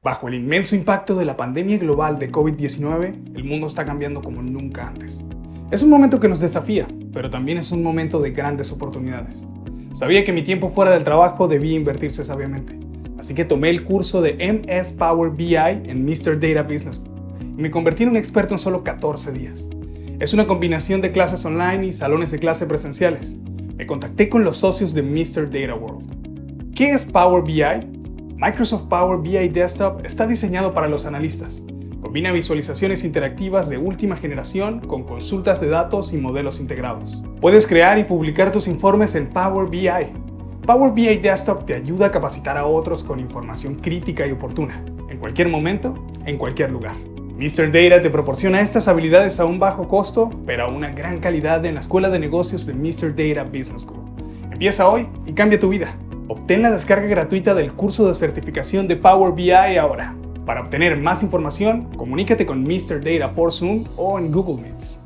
Bajo el inmenso impacto de la pandemia global de COVID-19, el mundo está cambiando como nunca antes. Es un momento que nos desafía, pero también es un momento de grandes oportunidades. Sabía que mi tiempo fuera del trabajo debía invertirse sabiamente, así que tomé el curso de MS Power BI en Mr. Data Business School y me convertí en un experto en solo 14 días. Es una combinación de clases online y salones de clase presenciales. Me contacté con los socios de Mr. Data World. ¿Qué es Power BI? Microsoft Power BI Desktop está diseñado para los analistas. Combina visualizaciones interactivas de última generación con consultas de datos y modelos integrados. Puedes crear y publicar tus informes en Power BI. Power BI Desktop te ayuda a capacitar a otros con información crítica y oportuna, en cualquier momento, en cualquier lugar. Mr. Data te proporciona estas habilidades a un bajo costo, pero a una gran calidad en la Escuela de Negocios de Mr. Data Business School. Empieza hoy y cambia tu vida. Obtén la descarga gratuita del curso de certificación de Power BI ahora. Para obtener más información, comunícate con Mr. Data por Zoom o en Google Meets.